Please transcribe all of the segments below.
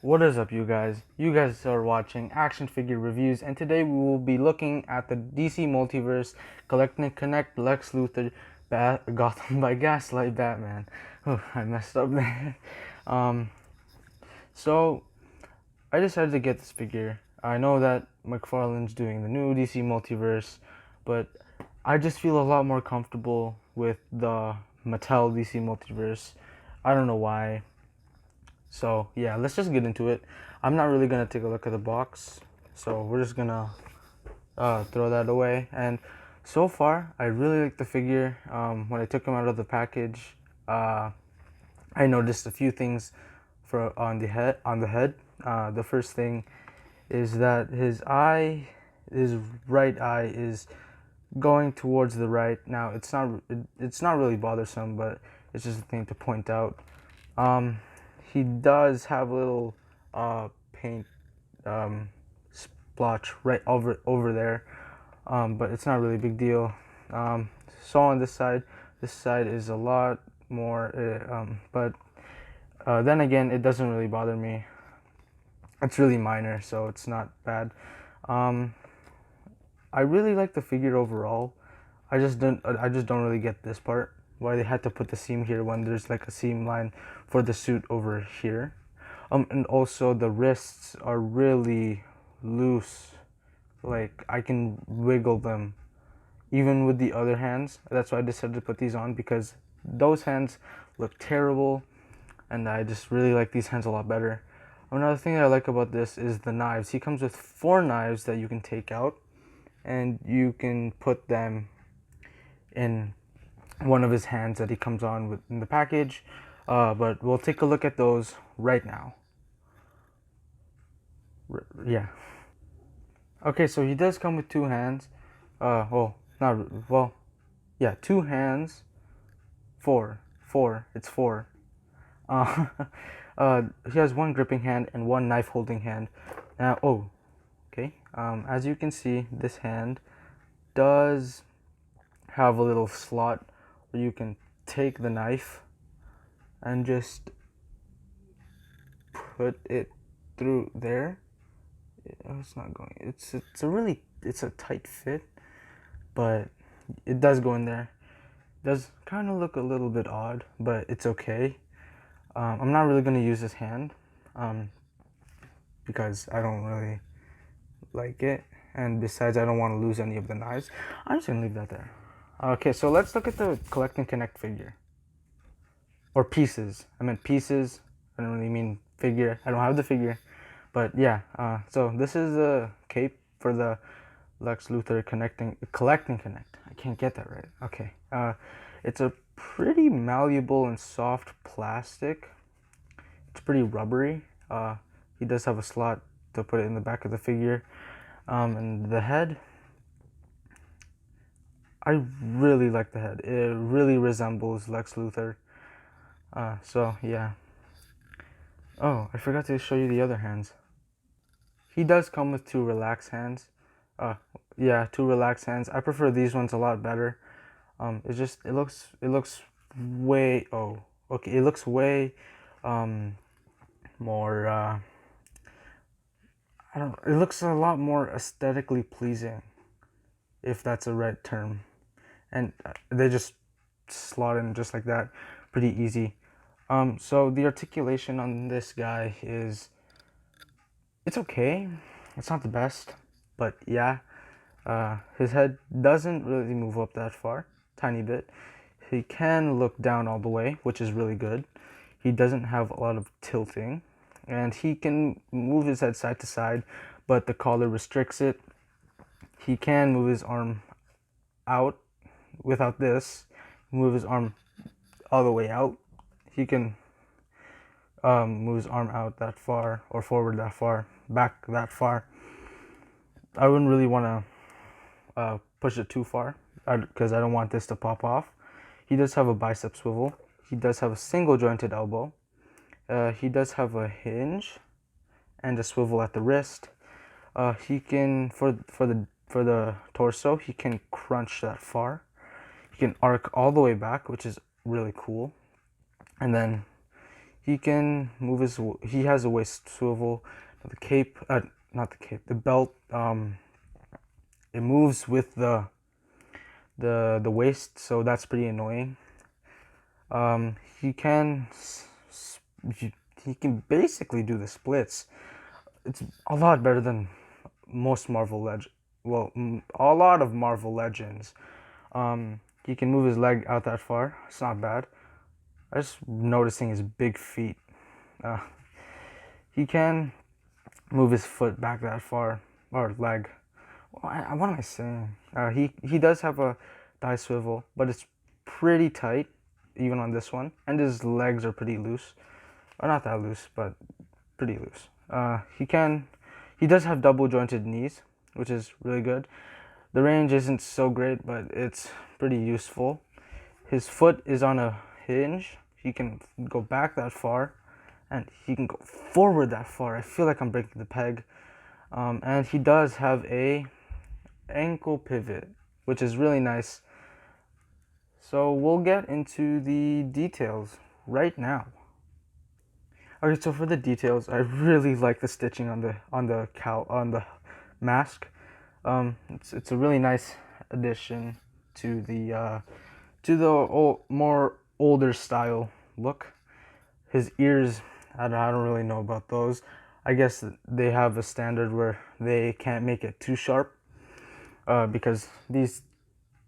What is up, you guys? You guys are watching Action Figure Reviews, and today we will be looking at the DC Multiverse Collect and Connect Lex Luthor Gotham by Gaslight Batman. Oh, I messed up there. Um, so I decided to get this figure. I know that McFarlane's doing the new DC Multiverse, but I just feel a lot more comfortable with the Mattel DC Multiverse. I don't know why. So yeah, let's just get into it. I'm not really gonna take a look at the box, so we're just gonna throw that away. And so far, I really like the figure. When I took him out of the package, uh, I noticed a few things for on the head. The first thing is that his right eye, is going towards the right. Now it's not really bothersome, but it's just a thing to point out. Um, he does have a little paint splotch right over there, but it's not really a big deal. So on this side is a lot more, but then again, it doesn't really bother me. It's really minor, so it's not bad. Um, I really like the figure overall. I just don't really get this part, why they had to put the seam here when there's like a seam line for the suit over here. And also the wrists are really loose. Like I can wiggle them even with the other hands. That's why I decided to put these on, because those hands look terrible and I just really like these hands a lot better. Another thing I like about this is the knives. He comes with 4 knives that you can take out, and you can put them in one of his hands that he comes on with in the package. But we'll take a look at those right now. Yeah. Okay, so he does come with 2 hands. Well, not well. Yeah, 2 hands. Four. It's 4. Uh, he has 1 gripping hand and 1 knife holding hand. Okay. As you can see, this hand does have a little slot where you can take the knife and just put it through there. It's not going. It's a tight fit, but it does go in there. It does kind of look a little bit odd, but it's okay. I'm not really gonna use this hand, because I don't really like it, and besides, I don't want to lose any of the knives. I'm just gonna leave that there. Okay, so let's look at the Collect and Connect figure, or pieces. I meant pieces. I don't really mean figure. I don't have the figure, but yeah. So this is the cape for the Lex Luthor Collect and Connect. I can't get that right. Okay. It's a pretty malleable and soft plastic. It's pretty rubbery. He does have a slot to put it in the back of the figure. And the head, I really like the head. It really resembles Lex Luthor. So yeah. Oh, I forgot to show you the other hands. He does come with 2 relaxed hands. Yeah, 2 relaxed hands. I prefer these ones a lot better. It looks way, okay, it looks way more, I don't know, it looks a lot more aesthetically pleasing, if that's a right term. And they just slot in just like that, pretty easy. So the articulation on this guy is, it's okay. It's not the best, but yeah. His head doesn't really move up that far, tiny bit. He can look down all the way, which is really good. He doesn't have a lot of tilting, and he can move his head side to side, but the collar restricts it. He can move his arm out without this, move his arm all the way out. He can move his arm out that far, or forward that far, back that far. I wouldn't really want to push it too far, because I don't want this to pop off. He does have a bicep swivel. He does have a single jointed elbow. He does have a hinge and a swivel at the wrist. He can, for the torso, he can crunch that far. He can arc all the way back, which is really cool. And then He can move his. He has a waist swivel. The cape, not the cape. The belt. It moves with the waist, so that's pretty annoying. He can. He can basically do the splits. It's a lot better than most a lot of Marvel Legends. He can move his leg out that far. It's not bad. I just noticing his big feet. Uh, he can move his foot back that far, or leg. What am I saying? He does have a thigh swivel, but it's pretty tight, even on this one. And his legs are pretty loose, or not that loose, but pretty loose. He does have double jointed knees, which is really good. The range isn't so great, but it's pretty useful. His foot is on a hinge. He can go back that far, and he can go forward that far. I feel like I'm breaking the peg. And he does have a ankle pivot, which is really nice. So we'll get into the details right now. Okay, so for the details, I really like the stitching on the mask. It's a really nice addition to the more older style look. His ears, I don't really know about those. I guess they have a standard where they can't make it too sharp, because these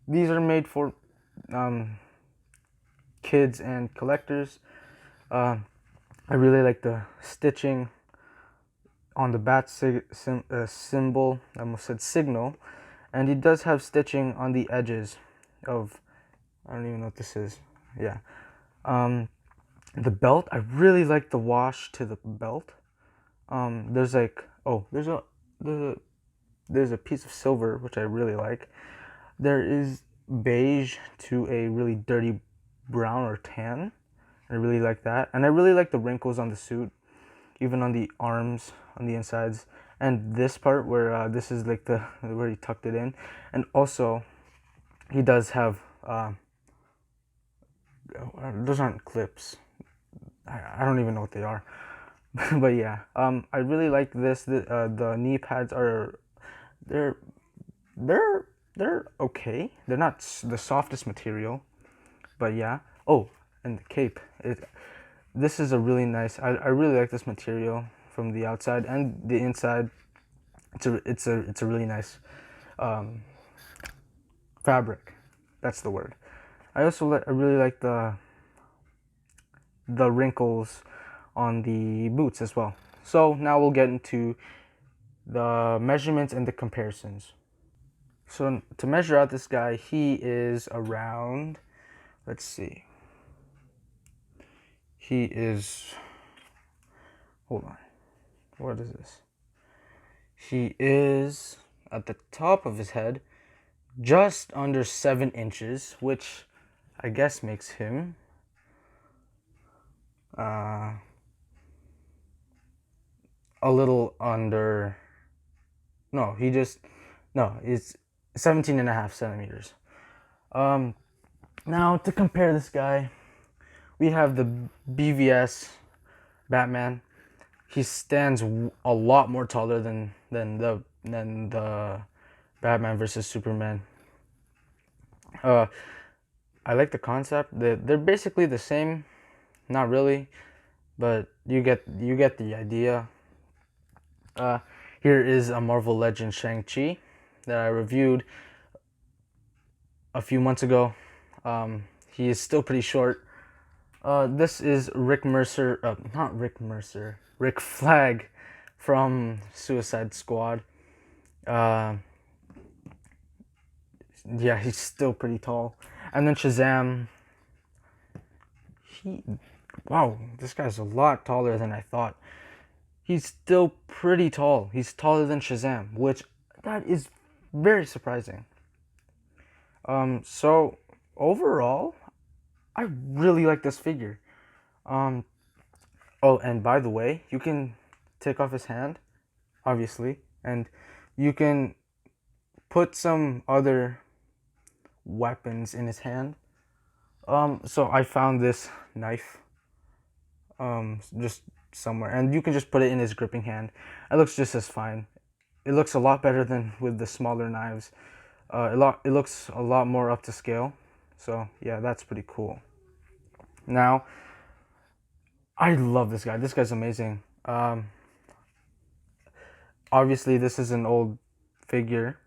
are made for kids and collectors. I really like the stitching on the bat symbol. I almost said signal, and he does have stitching on the edges of. I don't even know what this is. Yeah. The belt. I really like the wash to the belt. There's like there's a piece of silver which I really like. There is beige to a really dirty brown or tan. I really like that, and I really like the wrinkles on the suit, even on the arms, on the insides, and this part where this is like the where he tucked it in, and also he does have those aren't clips. I don't even know what they are, but yeah, I really like this. The knee pads are they're they're okay. They're not the softest material, but yeah. Oh, and the cape. This is a really nice. I really like this material from the outside and the inside. It's a really nice fabric. That's the word. I really like the wrinkles on the boots as well. So now we'll get into the measurements and the comparisons. So to measure out this guy, he is around. Let's see. He is. Hold on. What is this? He is at the top of his head, just under 7 inches, which I guess makes him a little under. No, it's 17 and a half centimeters. Now to compare this guy, we have the BVS Batman. He stands a lot more taller than the Batman versus Superman. I like the concept. They're basically the same, not really, but you get the idea. Here is a Marvel Legend Shang-Chi that I reviewed a few months ago. He is still pretty short. This is Rick Mercer, not Rick Mercer, Rick Flag from Suicide Squad. Yeah, he's still pretty tall. And then Shazam. Wow, this guy's a lot taller than I thought. He's still pretty tall. He's taller than Shazam, which that is very surprising. So overall, I really like this figure. Oh, and by the way, you can take off his hand, obviously, and you can put some other weapons in his hand. So I found this knife. just somewhere, and you can just put it in his gripping hand. It looks just as fine. It looks a lot better than with the smaller knives. It looks a lot more up to scale. So yeah, that's pretty cool. Now, I love this guy. This guy's amazing. Obviously, this is an old figure,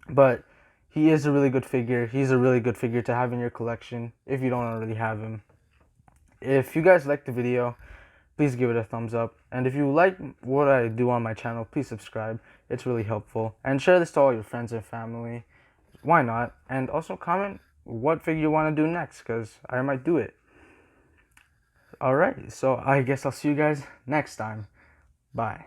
but he is a really good figure. He's a really good figure to have in your collection if you don't already have him. If you guys liked the video, please give it a thumbs up. And if you like what I do on my channel, please subscribe. It's really helpful. And share this to all your friends and family. Why not? And also comment what figure you want to do next, because I might do it. Alright, so I guess I'll see you guys next time. Bye.